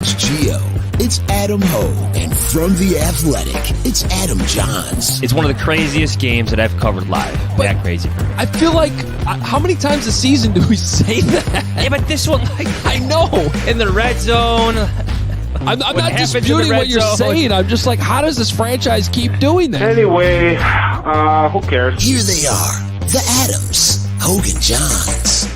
It's Gio. It's Adam Hoge. And from The Athletic, it's Adam Jahns. It's one of the craziest games that I've covered live. That crazy for me. I feel like, how many times a season do we say that? Yeah, but this one, I know. In the red zone. I'm not disputing what you're saying. I'm just like, how does this franchise keep doing that? Anyway, who cares? Here they are, the Adams, Hoge Jahns.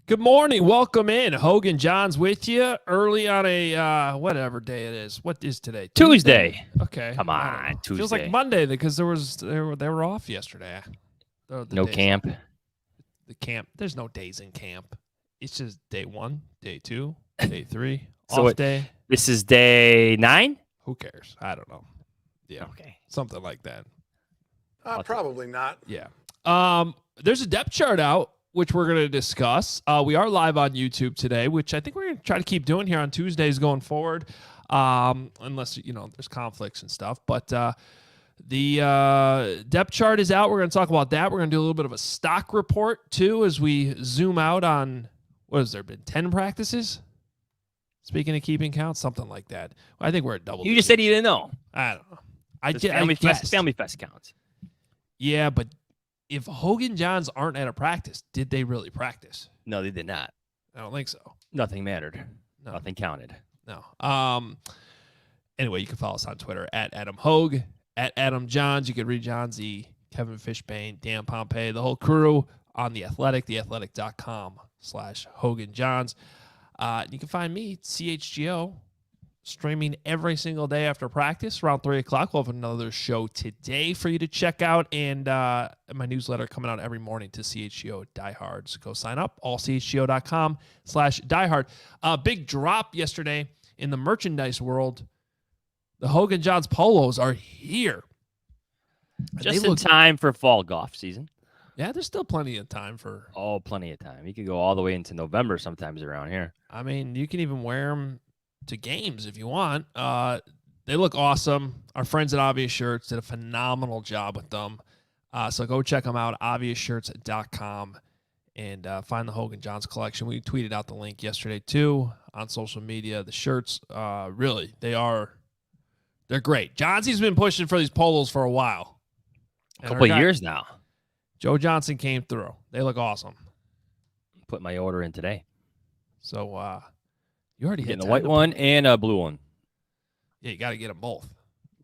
Good morning. Welcome in. Hoge Jahns with you early on a, whatever day it is. What is today? Tuesday. Okay. Come on, Tuesday. Feels like Monday because they were off yesterday. No camp. The camp. There's no days in camp. It's just day 1, day 2, day 3, off day. This is day 9? Who cares? I don't know. Yeah. Okay. Something like that. Probably not. Yeah. There's a depth chart out, which we're going to discuss. We are live on YouTube today, which I think we're going to try to keep doing here on Tuesdays going forward, unless, there's conflicts and stuff. But the depth chart is out. We're going to talk about that. We're going to do a little bit of a stock report, too, as we zoom out on, what has there been, 10 practices? Speaking of keeping count, something like that. I think we're at double. You just said you didn't know. I don't know. Family Fest counts. Yeah, but if Hoge Jahns aren't at a practice, did they really practice? No, they did not. I don't think so. Nothing mattered. No. Nothing counted. No. Anyway, you can follow us on Twitter at Adam Hoge, at Adam Jahns. You can read Johnsy, Kevin Fishbane, Dan Pompey, the whole crew on The Athletic, theathletic.com/Hoge Jahns. You can find me, CHGO, streaming every single day after practice around 3 o'clock. We'll have another show today for you to check out, and my newsletter coming out every morning to CHGO Diehards. Go sign up, allchgo.com/diehard. Big drop yesterday in the merchandise world. The Hoge Jahns polos are here. Just in time for fall golf season. Yeah, there's still plenty of time for... Oh, plenty of time. You could go all the way into November sometimes around here. I mean, you can even wear them to games if you want. They look awesome. Our friends at Obvious Shirts did a phenomenal job with them. So go check them out, obviousshirts.com, and find the Hoge Jahns collection. We tweeted out the link yesterday, too, on social media. The shirts, really, they're great. Johnsy's been pushing for these polos for a while. A couple of years now. Joe Johnson came through. They look awesome. Put my order in today. So you already getting the white one and a blue one. Yeah, you got to get them both.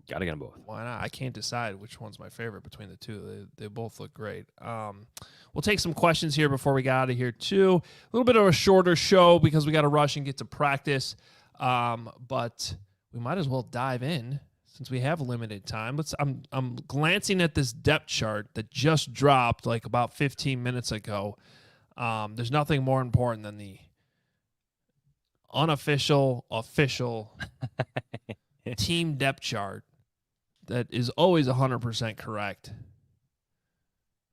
Got to get them both. Why not? I can't decide which one's my favorite between the two. They both look great. We'll take some questions here before we get out of here, too. A little bit of a shorter show because we got to rush and get to practice. But we might as well dive in since we have limited time. I'm glancing at this depth chart that just dropped like about 15 minutes ago. There's nothing more important than the unofficial, official team depth chart that is always 100% correct.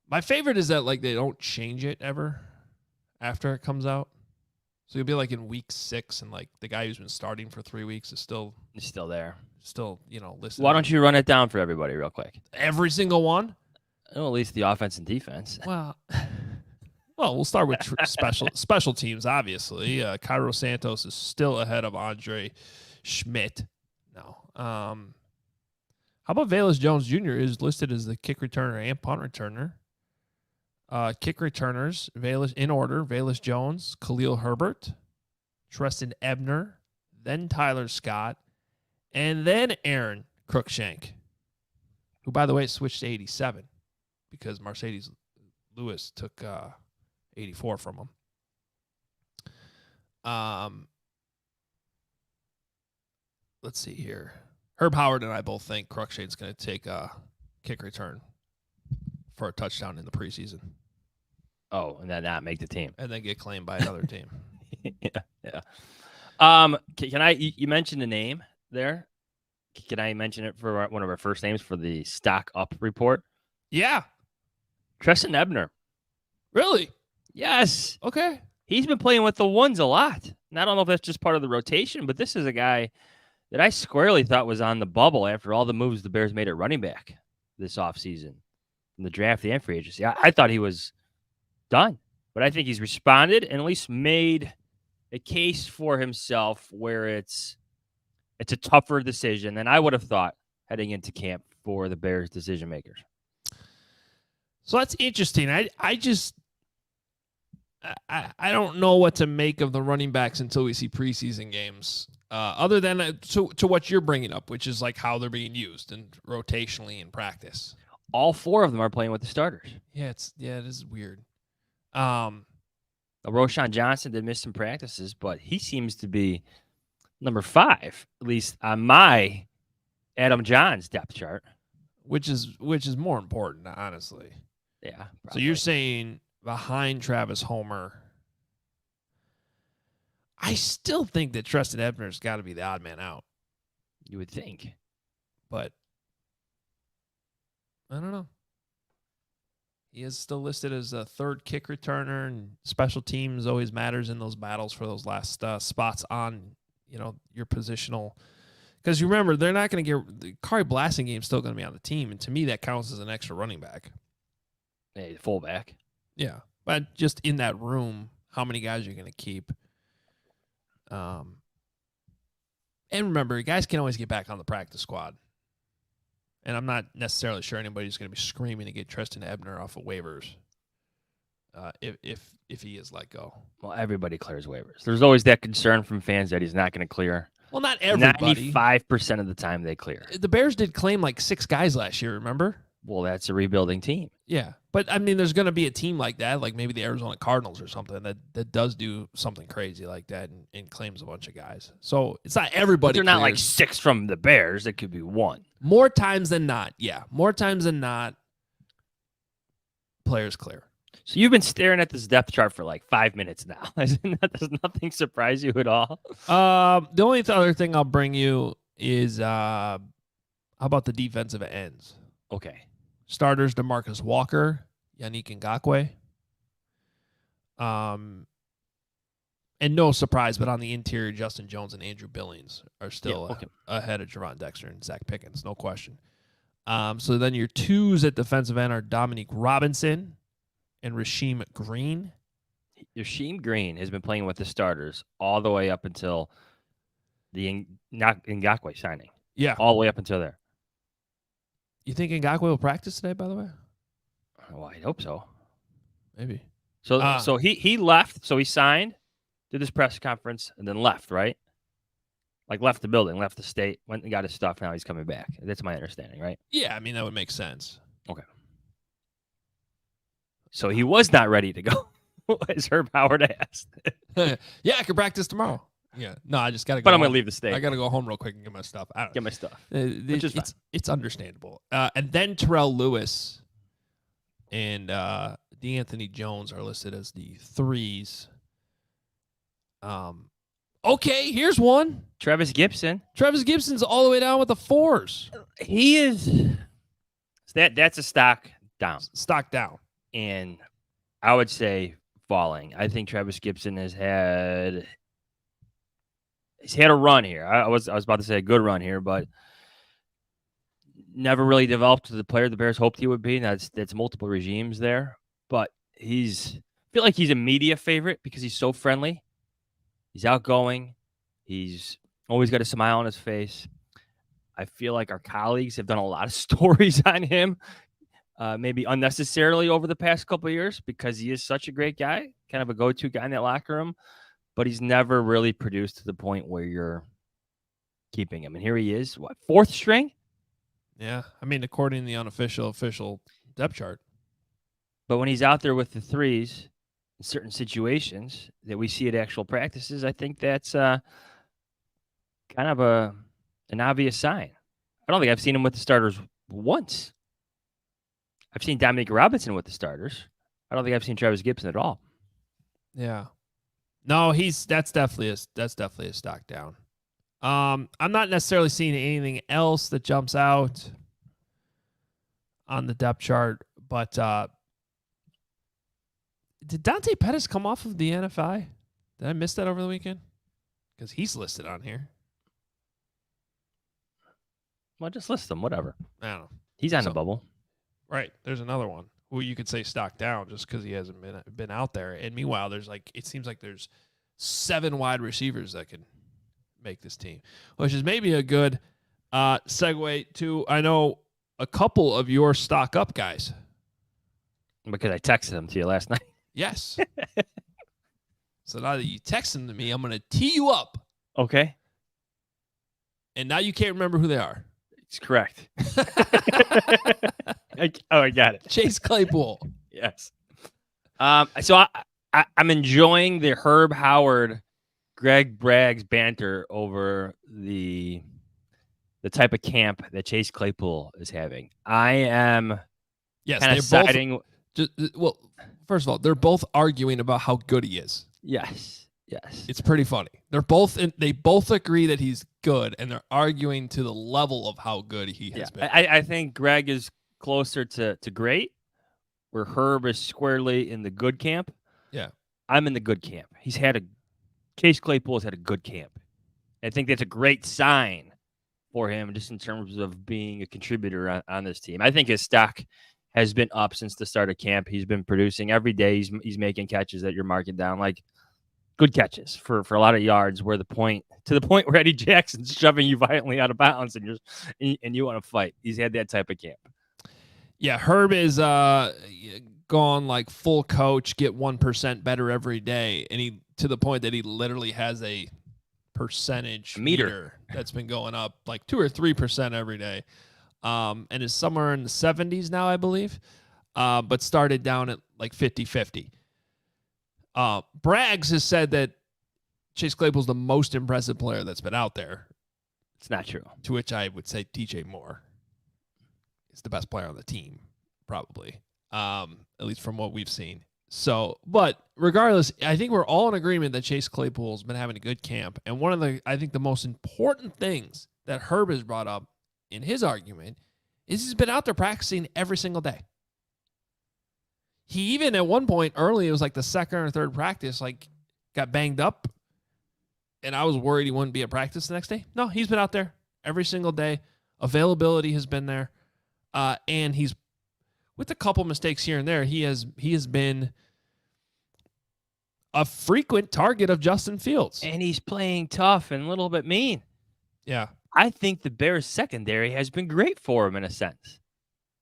My favorite is that they don't change it ever after it comes out. So you'll be in week 6 and the guy who's been starting for 3 weeks is still there. Still, listed. Why don't you run it down for everybody real quick? Every single one? Well, at least the offense and defense. Well, we'll start with special teams, obviously. Cairo Santos is still ahead of Andre Schmidt. No. How about Velus Jones Jr. is listed as the kick returner and punt returner. Kick returners, Velus in order, Velus Jones, Khalil Herbert, Treston Ebner, then Tyler Scott, and then Aaron Cruikshank, who, by the way, switched to 87 because Mercedes Lewis took 84 from him. Let's see here. Herb Howard and I both think Cruikshank's going to take a kick return for a touchdown in the preseason. Oh, and then not make the team. And then get claimed by another team. Yeah. Can I, you mentioned the name there. Can I mention it for one of our first names for the stock up report? Yeah. Treston Ebner. Really? Yes. Okay. He's been playing with the ones a lot. And I don't know if that's just part of the rotation, but this is a guy that I squarely thought was on the bubble after all the moves the Bears made at running back this offseason in the draft and free agency. I thought he was done, but I think he's responded and at least made a case for himself where it's a tougher decision than I would have thought heading into camp for the Bears decision makers. So that's interesting. I don't know what to make of the running backs until we see preseason games. Other than to what you're bringing up, which is like how they're being used and rotationally in practice. All 4 of them are playing with the starters. Yeah, it is weird. Roshan Johnson did miss some practices, but he seems to be number 5, at least on my Adam Johns depth chart. Which is more important, honestly. Yeah. Probably. So you're saying behind Travis Homer. I still think that Treston Ebner's got to be the odd man out. You would think. But I don't know. He is still listed as a 3rd kick returner, and special teams always matters in those battles for those last spots on, your positional. Because you remember, they're not going to get the Kari Blasting game still going to be on the team, and to me, that counts as an extra running back. Hey, fullback. Yeah, but just in that room, how many guys are you going to keep? And remember, guys can always get back on the practice squad. And I'm not necessarily sure anybody's going to be screaming to get Treston Ebner off of waivers if he is let go. Well, everybody clears waivers. There's always that concern from fans that he's not going to clear. Well, not everybody. 95% of the time they clear. The Bears did claim like 6 guys last year, remember? Well, that's a rebuilding team. Yeah. But, I mean, there's going to be a team like that, like maybe the Arizona Cardinals or something, that does do something crazy like that and claims a bunch of guys. So it's not everybody. But they're not like 6 from the Bears. It could be 1. More times than not, yeah. More times than not, players clear. So you've been staring at this depth chart for like 5 minutes now. Does nothing surprise you at all? The only other thing I'll bring you is how about the defensive ends? Okay. Starters, DeMarcus Walker, Yannick Ngakoue. And no surprise, but on the interior, Justin Jones and Andrew Billings are still ahead of Javon Dexter and Zach Pickens, no question. So then your 2s at defensive end are Dominique Robinson and Rasheem Green. Rasheem Green has been playing with the starters all the way up until the Ngakoue signing. Yeah. All the way up until there. You think Ngakoue will practice today, by the way? Well, I hope so. Maybe. So he left. So he signed, did this press conference, and then left, right? Like left the building, left the state, went and got his stuff. Now he's coming back. That's my understanding, right? Yeah, I mean, that would make sense. Okay. So he was not ready to go, as Herb Howard asked. Yeah, I could practice tomorrow. Yeah. No, I just got to go. But I'm going to leave the state. I got to go home real quick and get my stuff. Get my stuff. Which is fine. It's understandable. And then Terrell Lewis and DeAnthony Jones are listed as the 3s. Okay, here's one. Travis Gibson. Travis Gibson's all the way down with the 4s. He is. That's a stock down. Stock down. And I would say falling. I think Travis Gibson has had a run here. I was about to say a good run here, but never really developed to the player the Bears hoped he would be. That's multiple regimes there. But I feel like he's a media favorite because he's so friendly. He's outgoing. He's always got a smile on his face. I feel like our colleagues have done a lot of stories on him, maybe unnecessarily over the past couple of years because he is such a great guy, kind of a go-to guy in that locker room, but he's never really produced to the point where you're keeping him. And here he is, 4th string? Yeah, I mean, according to the official depth chart. But when he's out there with the 3s, in certain situations that we see at actual practices, I think that's kind of an obvious sign. I don't think I've seen him with the starters once. I've seen Dominique Robinson with the starters. I don't think I've seen Travis Gibson at all. Yeah. No, that's definitely a stock down. I'm not necessarily seeing anything else that jumps out on the depth chart, but did Dante Pettis come off of the NFI? Did I miss that over the weekend? Because he's listed on here. Well, just list them, whatever. I don't know. He's on the bubble. Right. There's another one who you could say stock down just because he hasn't been out there. And meanwhile, it seems like there's 7 wide receivers that can make this team, which is maybe a good segue to, I know, a couple of your stock up guys. Because I texted them to you last night. Yes. So now that you text them to me, I'm going to tee you up. Okay. And now you can't remember who they are. It's correct. I got it. Chase Claypool. Yes. So I'm enjoying the Herb Howard, Greg Bragg's banter over the type of camp that Chase Claypool is having. I am kind of siding. Well, first of all, they're both arguing about how good he is. Yes. It's pretty funny. They both agree that he's good, and they're arguing to the level of how good he has been. I think Greg is closer to great, where Herb is squarely in the good camp. Yeah. I'm in the good camp. Chase Claypool has had a good camp. I think that's a great sign for him just in terms of being a contributor on this team. I think his stock has been up since the start of camp. He's been producing every day. He's making catches that you're marking down, like good catches for a lot of yards, to the point where Eddie Jackson's shoving you violently out of bounds and you want to fight. He's had that type of camp. Yeah, Herb is gone like full coach, get 1% better every day, and he to the point that he literally has a percentage meter that's been going up like 2 or 3% every day, and is somewhere in the 70s now, I believe, but started down at like 50-50. Braggs has said that Chase Claypool's the most impressive player that's been out there. It's not true. To which I would say DJ Moore is the best player on the team, probably, at least from what we've seen. So, but regardless, I think we're all in agreement that Chase Claypool's been having a good camp. And one of the most important things that Herb has brought up in his argument is he's been out there practicing every single day. He even at one point early, it was like the second or third practice, like got banged up. And I was worried he wouldn't be at practice the next day. No, he's been out there every single day. Availability has been there. And he's, with a couple mistakes here and there, he has been a frequent target of Justin Fields. And he's playing tough and a little bit mean. Yeah. I think the Bears secondary has been great for him in a sense.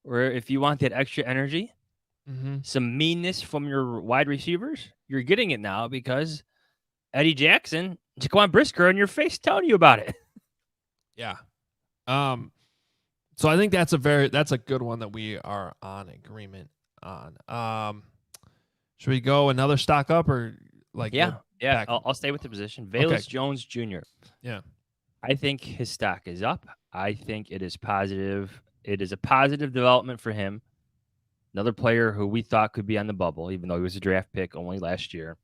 Where if you want that extra energy, some meanness from your wide receivers, you're getting it now because Eddie Jackson, Jaquan Brisker in your face telling you about it. Yeah. So I think that's a good one that we are on agreement on. Should we go another stock up or like? Yeah. I'll stay with the position. Velus Jones Jr. Yeah. I think his stock is up. I think it is positive. It is a positive development for him. Another player who we thought could be on the bubble, even though he was a draft pick only last year.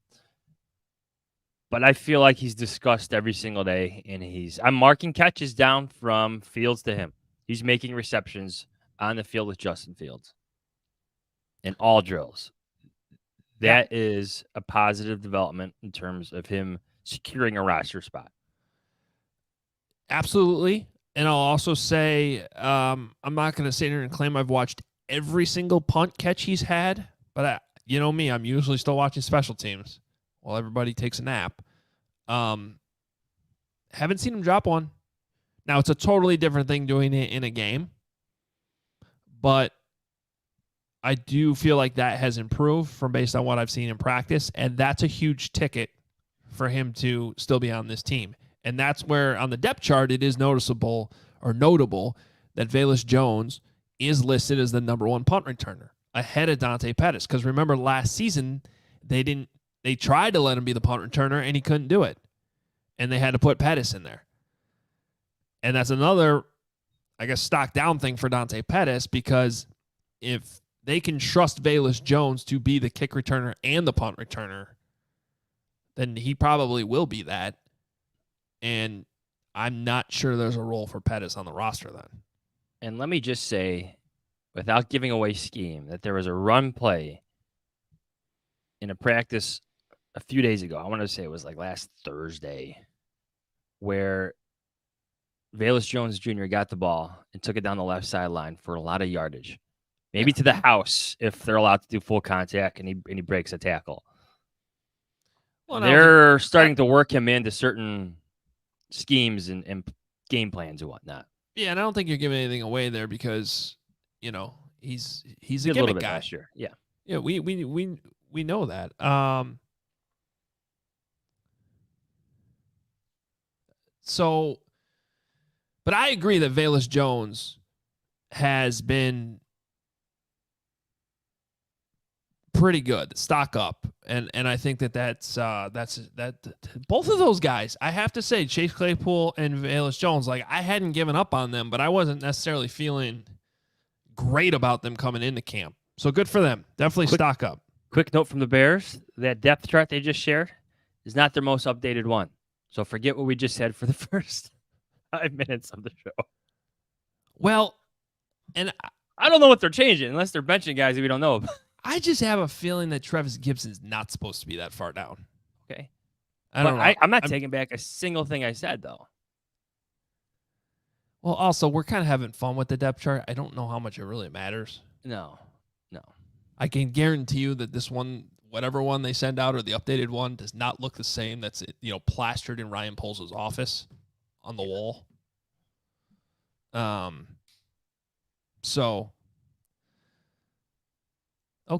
But I feel like he's discussed every single day, and I'm marking catches down from Fields to him. He's making receptions on the field with Justin Fields in all drills. That is a positive development in terms of him securing a roster spot. Absolutely. And I'll also say, I'm not going to sit here and claim I've watched every single punt catch he's had, but you know me, I'm usually still watching special teams while everybody takes a nap. Haven't seen him drop one. Now, it's a totally different thing doing it in a game, but I do feel like that has improved from based on what I've seen in practice, and that's a huge ticket for him to still be on this team. And that's where on the depth chart it is notable that Velus Jones is listed as the number 1 punt returner ahead of Dante Pettis. Because remember last season they tried to let him be the punt returner and he couldn't do it. And they had to put Pettis in there. And that's another, I guess, stock down thing for Dante Pettis, because if they can trust Velus Jones to be the kick returner and the punt returner, then he probably will be that. And I'm not sure there's a role for Pettis on the roster then. And let me just say, without giving away scheme, that there was a run play in a practice a few days ago. I want to say it was like last Thursday, where Velus Jones Jr. got the ball and took it down the left sideline for a lot of yardage. Maybe to the house if they're allowed to do full contact and he breaks a tackle. Well, they're starting to work him into certain schemes and game plans and whatnot. Yeah, and I don't think you're giving anything away there because, you know, he's a Did a little gimmick bit guy. last year. Yeah. Yeah, we know that. So, but I agree that Velus Jones has been pretty good. Stock up, and I think that's both of those guys. I have to say, Chase Claypool and Velus Jones. Like, I hadn't given up on them, but I wasn't necessarily feeling great about them coming into camp. So good for them. Definitely stock up. Quick note from the Bears: that depth chart they just shared is not their most updated one. So forget what we just said for the first 5 minutes of the show. Well, and I don't know what they're changing unless they're benching guys that we don't know about. I just have a feeling that Travis Gibson's not supposed to be that far down. Okay. I don't know. I'm not taking back a single thing I said, though. Well, also, we're kind of having fun with the depth chart. I don't know how much it really matters. No. I can guarantee you that this one, whatever one they send out or the updated one, does not look the same. That's, plastered in Ryan Poles' office on the wall. So,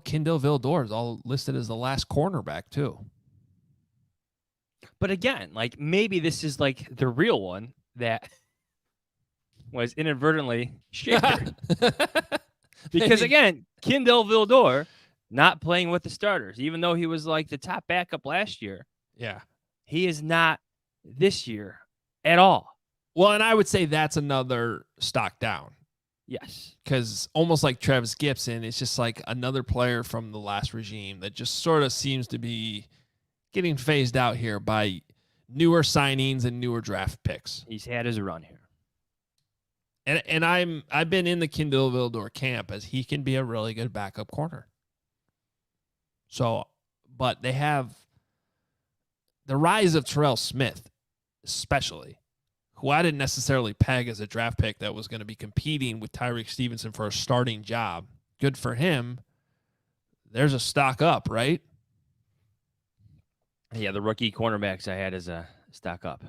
Kindle Vildor is all listed as the last cornerback too. But again, like, maybe this is like the real one that was inadvertently shared. Because again, Kindle Vildor not playing with the starters, even though he was like the top backup last year. Yeah. He is not this year at all. Well, and I would say that's another stock down. Yes. Because almost like Travis Gibson, it's just like another player from the last regime that just sort of seems to be getting phased out here by newer signings and newer draft picks. He's had his run here. And I've been in the Kindle Vildor camp as he can be a really good backup corner. So, but they have the rise of Terrell Smith, especially, who I didn't necessarily peg as a draft pick that was going to be competing with Tyreek Stevenson for a starting job. Good for him. There's a stock up, right? Yeah, the rookie cornerbacks I had as a stock up.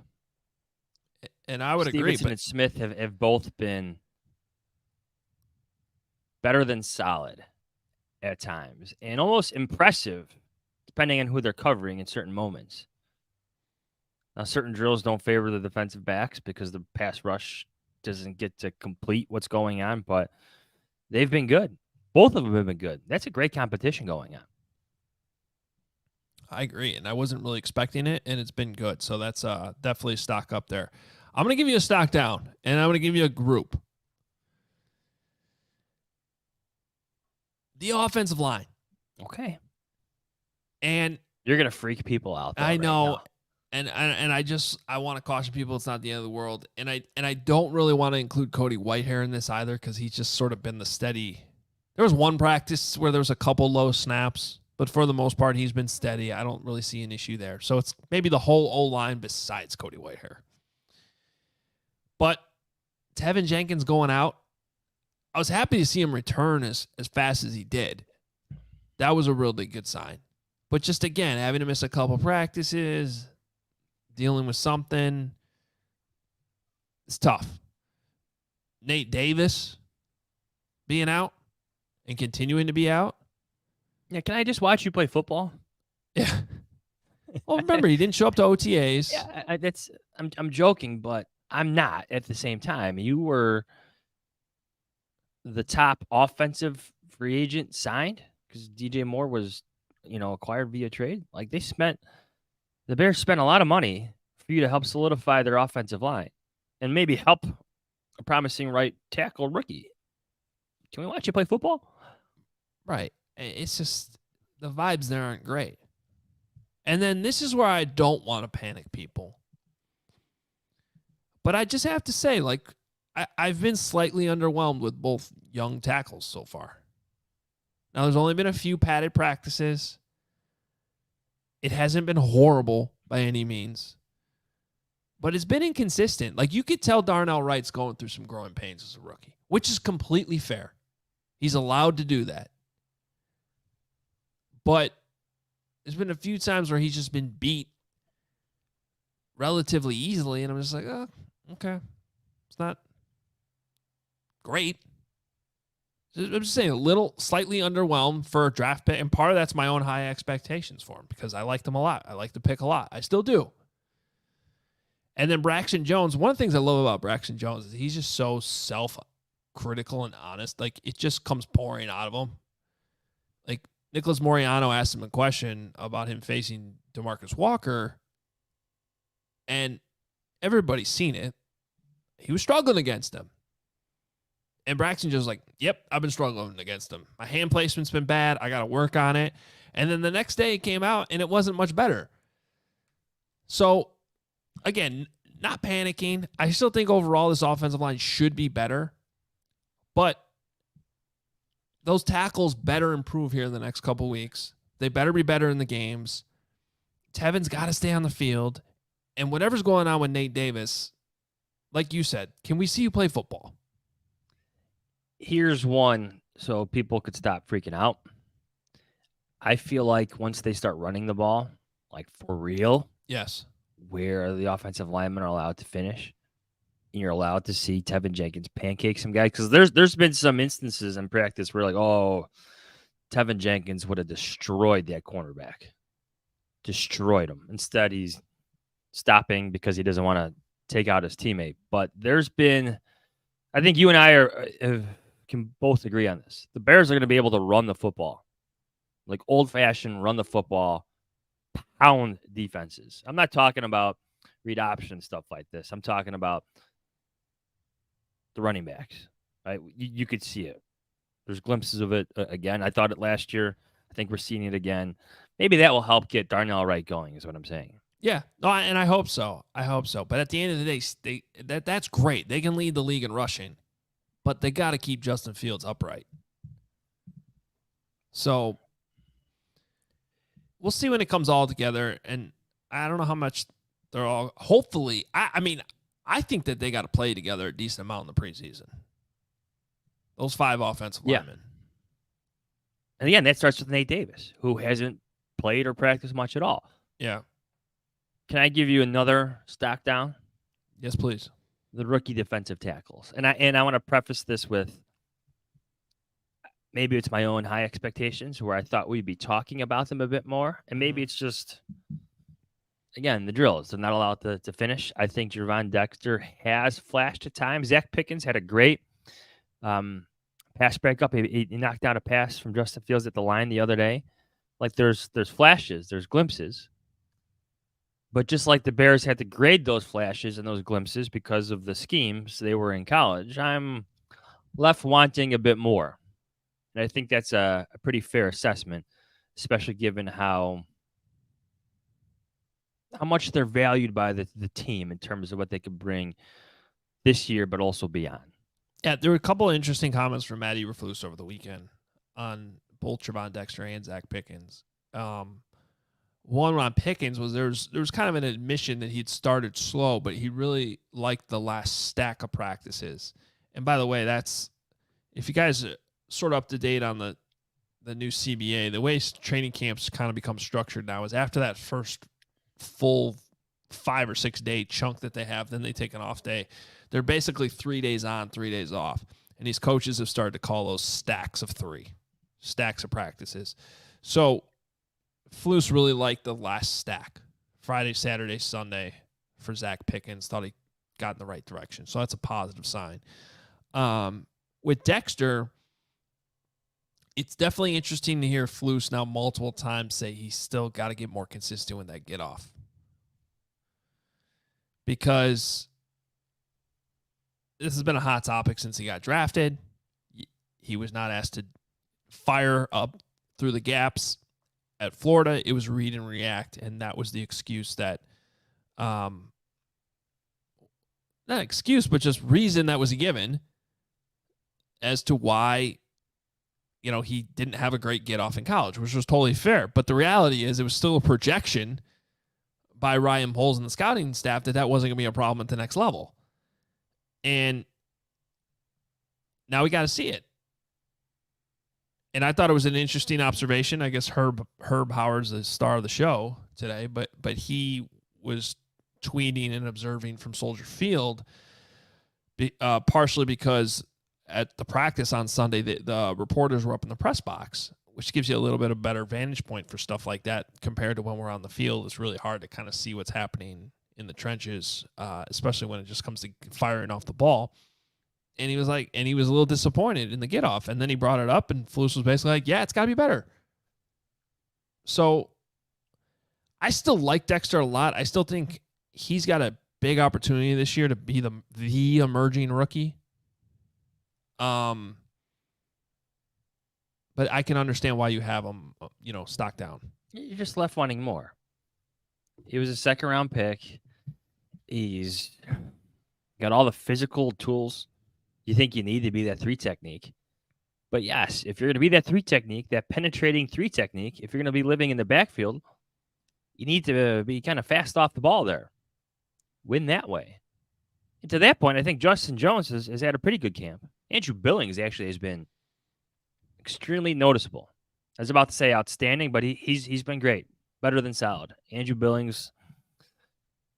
And I would Stevenson agree. But and Smith have both been better than solid at times and almost impressive, depending on who they're covering in certain moments. Now, certain drills don't favor the defensive backs because the pass rush doesn't get to complete what's going on, but they've been good. Both of them have been good. That's a great competition going on. I agree, and I wasn't really expecting it, and it's been good. So that's definitely a stock up there. I'm going to give you a stock down, and I'm going to give you a group. The offensive line. Okay. And you're going to freak people out. I know. And I want to caution people it's not the end of the world. And I don't really want to include Cody Whitehair in this either because he's just sort of been the steady. There was one practice where there was a couple low snaps, but for the most part, he's been steady. I don't really see an issue there. So it's maybe the whole O-line besides Cody Whitehair. But Tevin Jenkins going out, I was happy to see him return as fast as he did. That was a really good sign. But just, again, having to miss a couple practices, dealing with something, it's tough. Nate Davis being out and continuing to be out. Yeah, can I just watch you play football? Yeah. Well, remember, he didn't show up to OTAs. Yeah, I'm joking, but I'm not at the same time. You were the top offensive free agent signed because DJ Moore was, acquired via trade. Like the Bears spent a lot of money for you to help solidify their offensive line and maybe help a promising right tackle rookie. Can we watch you play football? Right. It's just the vibes there aren't great. And then this is where I don't want to panic people. But I just have to say, I've been slightly underwhelmed with both young tackles so far. Now, there's only been a few padded practices. It hasn't been horrible by any means. But it's been inconsistent. You could tell Darnell Wright's going through some growing pains as a rookie, which is completely fair. He's allowed to do that. But there's been a few times where he's just been beat relatively easily, and I'm just like, oh, okay. It's not great. I'm just saying, a little slightly underwhelmed for a draft pick, and part of that's my own high expectations for him because I liked him a lot. I like the pick a lot. I still do. And then Braxton Jones, one of the things I love about Braxton Jones is he's just so self-critical and honest. Like, it just comes pouring out of him. Like, Nicholas Moriano asked him a question about him facing DeMarcus Walker, and everybody's seen it. He was struggling against him. And Braxton just was like, yep, I've been struggling against him. My hand placement's been bad. I got to work on it. And then the next day it came out, and it wasn't much better. So, again, not panicking. I still think overall this offensive line should be better. But those tackles better improve here in the next couple weeks. They better be better in the games. Tevin's got to stay on the field. And whatever's going on with Nate Davis, like you said, can we see you play football? Here's one so people could stop freaking out. I feel like once they start running the ball, like for real, yes, where the offensive linemen are allowed to finish, and you're allowed to see Tevin Jenkins pancake some guys, because there's been some instances in practice where like, oh, Tevin Jenkins would have destroyed that cornerback, destroyed him. Instead, he's stopping because he doesn't want to take out his teammate. But there's been, I think you and I can both agree on this. The Bears are going to be able to run the football, like old-fashioned run the football, pound defenses. I'm not talking about read option stuff like this. I'm talking about the running backs. Right? You could see it. There's glimpses of it again. I thought it last year. I think we're seeing it again. Maybe that will help get Darnell Wright going, is what I'm saying. Yeah, no, and I hope so. I hope so. But at the end of the day, that's great. They can lead the league in rushing, but they got to keep Justin Fields upright. So we'll see when it comes all together. And I don't know how much they're all. Hopefully, I mean, I think that they got to play together a decent amount in the preseason. Those 5 offensive linemen. And again, that starts with Nate Davis, who hasn't played or practiced much at all. Yeah. Can I give you another stock down? Yes, please. The rookie defensive tackles. And I want to preface this with maybe it's my own high expectations where I thought we'd be talking about them a bit more. And maybe it's just, again, the drills. They're not allowed to finish. I think Gervon Dexter has flashed at times. Zach Pickens had a great pass breakup. He knocked down a pass from Justin Fields at the line the other day. Like there's flashes, there's glimpses. But just like the Bears had to grade those flashes and those glimpses because of the schemes they were in college, I'm left wanting a bit more. And I think that's a pretty fair assessment, especially given how much they're valued by the team in terms of what they could bring this year, but also beyond. Yeah, there were a couple of interesting comments from Matt Eberflus over the weekend on both Gervon Dexter and Zach Pickens. One on Pickens was there was kind of an admission that he'd started slow, but he really liked the last stack of practices. And by the way, that's if you guys are sort of up to date on the new CBA, the way training camps kind of become structured now is after that first full 5 or 6 day chunk that they have, then they take an off day. They're basically 3 days on, 3 days off. And these coaches have started to call those stacks of 3, stacks of practices. So Flus really liked the last stack, Friday, Saturday, Sunday for Zach Pickens. Thought he got in the right direction. So that's a positive sign. With Dexter, it's definitely interesting to hear Flus now multiple times say he's still got to get more consistent with that get off. Because this has been a hot topic since he got drafted. He was not asked to fire up through the gaps at Florida. It was read and react, and that was the excuse that, not excuse, but just reason that was given as to why, he didn't have a great get off in college, which was totally fair. But the reality is it was still a projection by Ryan Poles and the scouting staff that wasn't going to be a problem at the next level. And now we got to see it. And I thought it was an interesting observation. I guess Herb Howard's the star of the show today, but he was tweeting and observing from Soldier Field, partially because at the practice on Sunday, the reporters were up in the press box, which gives you a little bit of better vantage point for stuff like that compared to when we're on the field. It's really hard to kind of see what's happening in the trenches, especially when it just comes to firing off the ball. And he was a little disappointed in the get off. And then he brought it up, and Flus was basically like, yeah, it's got to be better. So I still like Dexter a lot. I still think he's got a big opportunity this year to be the emerging rookie. But I can understand why you have him, stock down. You're just left wanting more. He was a second-round pick. He's got all the physical tools you think you need to be that 3 technique. But yes, if you're going to be that 3 technique, that penetrating 3 technique, if you're going to be living in the backfield, you need to be kind of fast off the ball there. Win that way. And to that point, I think Justin Jones has had a pretty good camp. Andrew Billings actually has been extremely noticeable. I was about to say outstanding, but he's been great. Better than solid. Andrew Billings,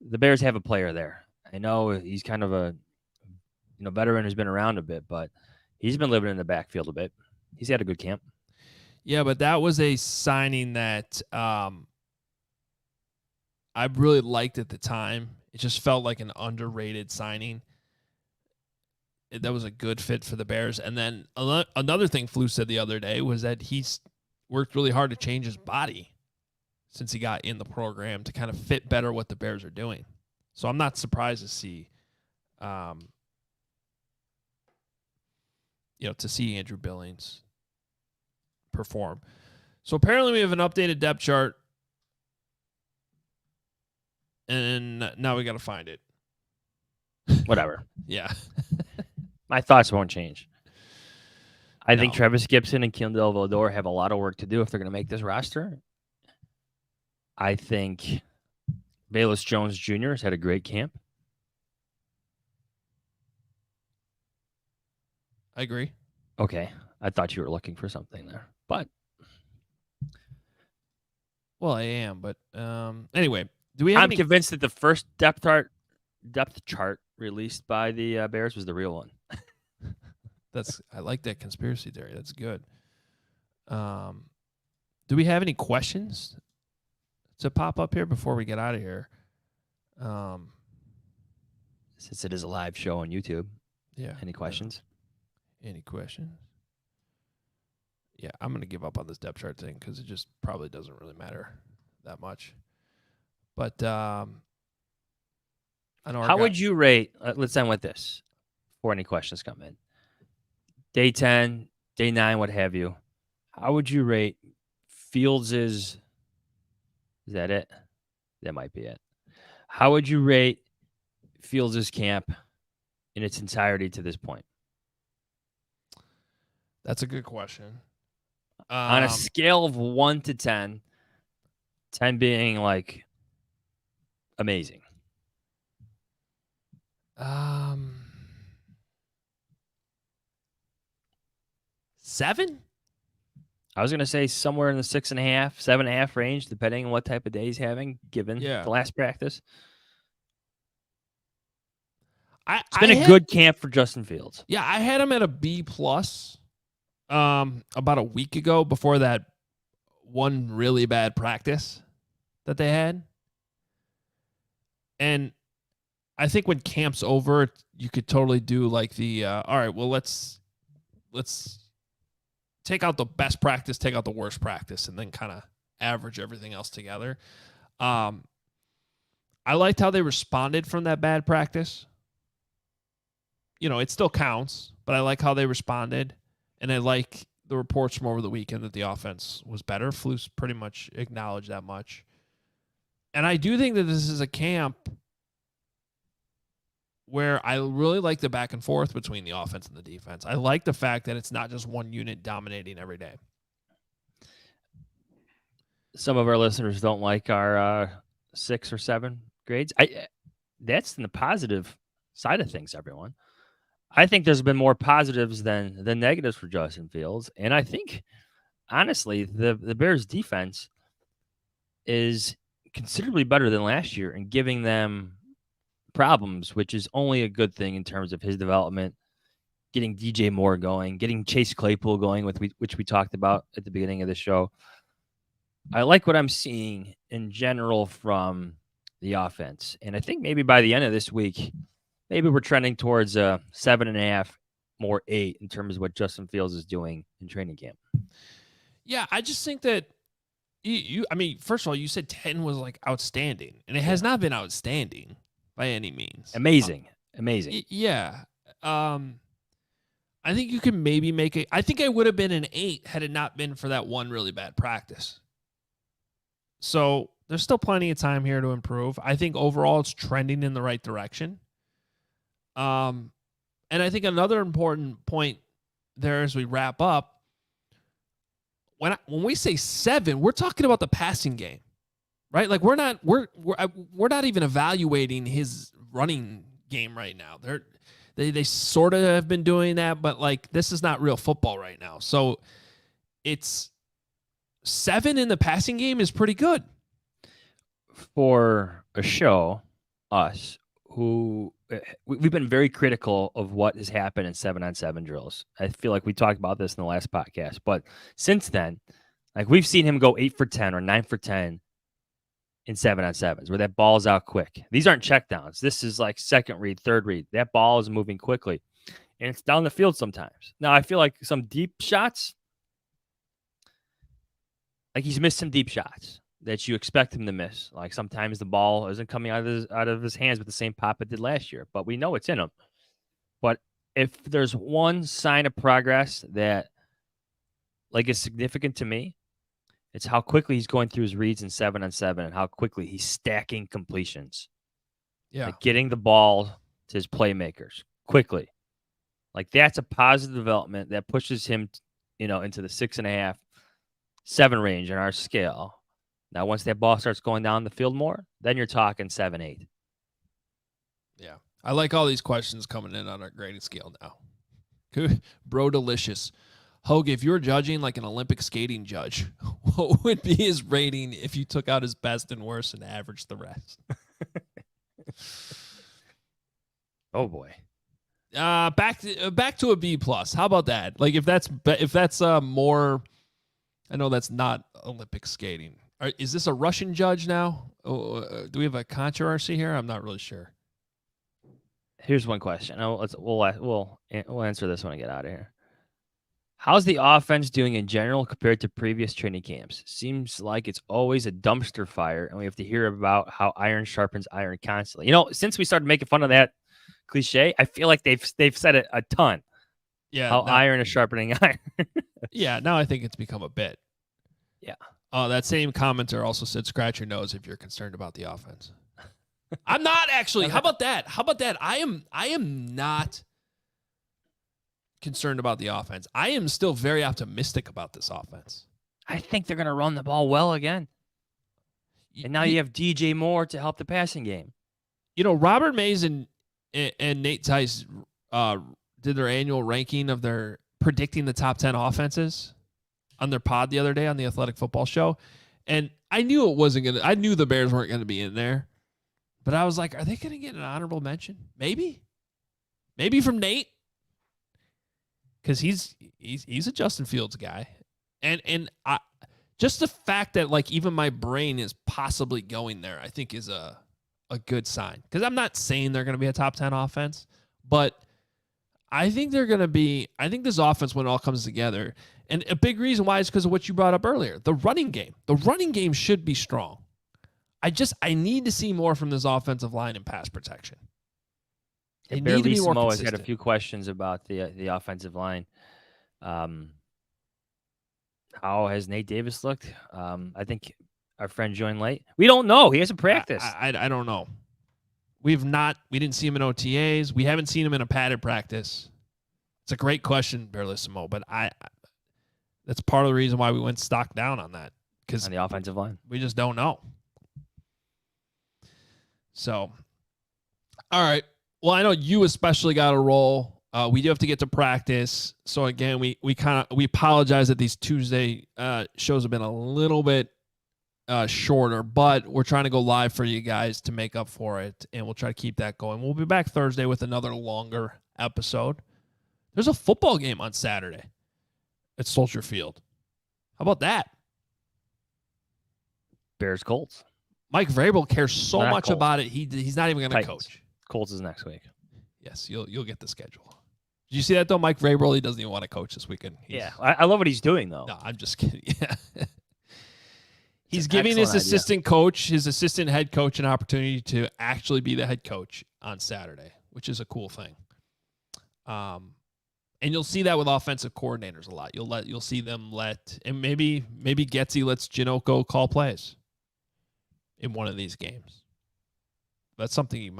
the Bears have a player there. I know he's kind of a veteran who's been around a bit, but he's been living in the backfield a bit. He's had a good camp. Yeah, but that was a signing that I really liked at the time. It just felt like an underrated signing. That was a good fit for the Bears. And then another thing Flu said the other day was that he's worked really hard to change his body since he got in the program to kind of fit better what the Bears are doing. So I'm not surprised to see Andrew Billings perform. So apparently we have an updated depth chart, and now we got to find it. Whatever. Yeah. My thoughts won't change. I think Travis Gibson and Kindle Vildor have a lot of work to do if they're going to make this roster. I think Velus Jones Jr. has had a great camp. I agree. Okay. I thought you were looking for something there. But well, I am, but anyway, do we have I'm convinced that the first depth chart released by the Bears was the real one. I like that conspiracy theory. That's good. Do we have any questions to pop up here before we get out of here? Since it is a live show on YouTube. Yeah. Any questions? Any questions? Yeah, I'm going to give up on this depth chart thing because it just probably doesn't really matter that much. But I know how would you rate? Let's end with this before any questions come in. Day 10, day 9, what have you. How would you rate Fields' is that it? That might be it. How would you rate Fields' camp in its entirety to this point? That's a good question. On a scale of 1 to 10, 10 being like amazing. 7? I was going to say somewhere in the 6.5, 7.5 range, depending on what type of day he's having, given the last practice. It's been a good camp for Justin Fields. Yeah, I had him at a B+ about a week ago before that one really bad practice that they had. And I think when camp's over, you could totally do like the all right, well let's take out the best practice, take out the worst practice, and then kind of average everything else together. I liked how they responded from that bad practice. It still counts, but I like how they responded. And I like the reports from over the weekend that the offense was better. Flus pretty much acknowledged that much. And I do think that this is a camp where I really like the back and forth between the offense and the defense. I like the fact that it's not just one unit dominating every day. Some of our listeners don't like our 6 or 7 grades. That's in the positive side of things, everyone. I think there's been more positives than negatives for Justin Fields, and I think honestly the Bears defense is considerably better than last year and giving them problems, which is only a good thing in terms of his development, getting DJ Moore going, getting Chase Claypool going, which we talked about at the beginning of the show. I like what I'm seeing in general from the offense. And I think maybe by the end of this week, maybe we're trending towards a 7.5, more 8 in terms of what Justin Fields is doing in training camp. Yeah, I just think that I mean, first of all, you said 10 was like outstanding, and it has not been outstanding by any means. Amazing. Yeah. I think you can maybe make it. I think I would have been an 8 had it not been for that one really bad practice. So there's still plenty of time here to improve. I think overall it's trending in the right direction. And I think another important point there as we wrap up, when we say 7, we're talking about the passing game, right? Like we're not even evaluating his running game right now. They sort of have been doing that, but like this is not real football right now. So it's 7 in the passing game is pretty good for a show. Us who we've been very critical of what has happened in 7-on-7 drills. I feel like we talked about this in the last podcast, but since then, like we've seen him go 8 for 10 or 9 for 10 in 7-on-7s where that ball's out quick. These aren't checkdowns. This is like second read, third read. That ball is moving quickly and it's down the field sometimes. Now I feel like some deep shots, like he's missed some deep shots that you expect him to miss. Like sometimes the ball isn't coming out of his hands with the same pop it did last year, but we know it's in him. But if there's one sign of progress that like is significant to me, it's how quickly he's going through his reads in 7-on-7 and how quickly he's stacking completions. Yeah. Like getting the ball to his playmakers quickly. Like that's a positive development that pushes him, into the 6.5, 7 range in our scale. Now, once that ball starts going down the field more, then you're talking 7, 8. Yeah. I like all these questions coming in on our grading scale now. Good. Bro delicious. Hoge, if you were judging like an Olympic skating judge, what would be his rating if you took out his best and worst and averaged the rest? Oh boy. Back to a B plus. How about that? Like if that's more, I know that's not Olympic skating. Is this a Russian judge now? Do we have a controversy here? I'm not really sure. Here's one question. We'll answer this when I get out of here. How's the offense doing in general compared to previous training camps? Seems like it's always a dumpster fire, and we have to hear about how iron sharpens iron constantly. Since we started making fun of that cliche, I feel like they've said it a ton. Yeah, how iron is sharpening iron. Yeah, now I think it's become a bit. Yeah. That same commenter also said, "Scratch your nose if you're concerned about the offense." I'm not actually. How about that? I am not concerned about the offense. I am still very optimistic about this offense. I think they're going to run the ball well again. And now you have DJ Moore to help the passing game. Robert Mays and Nate Tice did their annual ranking of their predicting the top 10 offenses on their pod the other day on the Athletic Football Show. And I knew I knew the Bears weren't going to be in there. But I was like, are they going to get an honorable mention? Maybe from Nate. Because he's a Justin Fields guy. And I, just the fact that like even my brain is possibly going there, I think is a good sign. Because I'm not saying they're going to be a top 10 offense, but I think they're going to be. I think this offense, when it all comes together, and a big reason why is because of what you brought up earlier, the running game. The running game should be strong. I need to see more from this offensive line and pass protection. They need to be more Samoa consistent. had a few questions about the offensive line. How has Nate Davis looked? I think our friend joined late. We don't know. He hasn't practiced. I don't know. We didn't see him in OTAs. We haven't seen him in a padded practice. It's a great question, Berlissimo, but that's part of the reason why we went stock down on that. Because on the offensive line. We just don't know. So, all right. Well, I know you especially got a roll We do have to get to practice. So again, we apologize that these Tuesday shows have been a little bit shorter, but we're trying to go live for you guys to make up for it, and we'll try to keep that going. We'll be back Thursday with another longer episode. There's a football game on Saturday at Soldier Field. How about that? Bears Colts. Mike Vrabel cares so Not much Colts. about it. He's not even going to Titans. coach. Colts is next week. Yes, you'll get the schedule. Did you see that though? Mike Vrabel, he doesn't even want to coach this weekend. I love what he's doing though. No, I'm just kidding. Yeah. He's an giving his excellent idea. assistant coach, his assistant head coach, an opportunity to actually be the head coach on Saturday, which is a cool thing. And you'll see that with offensive coordinators a lot. You'll see them and maybe Getsy lets Jinoko call plays in one of these games. That's something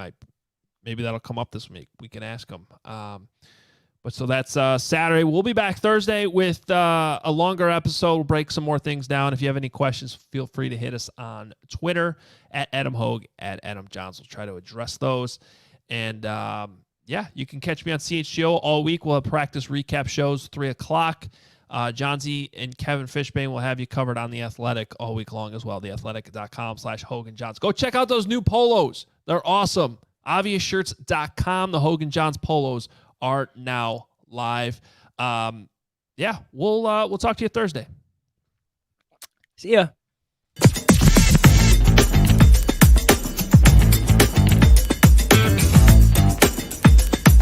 maybe that'll come up this week. We can ask him. But so that's Saturday. We'll be back Thursday with a longer episode. We'll break some more things down. If you have any questions, feel free to hit us on Twitter at Adam Hoge, at Adam Jahns. We'll try to address those. And you can catch me on CHGO all week. We'll have practice recap shows 3:00. Johnsy and Kevin Fishbane will have you covered on The Athletic all week long as well. theathletic.com/Hoge Jahns. Go check out those new polos. They're awesome. Obviousshirts.com. The Hoge Jahns polos are now live. We'll talk to you Thursday. See ya.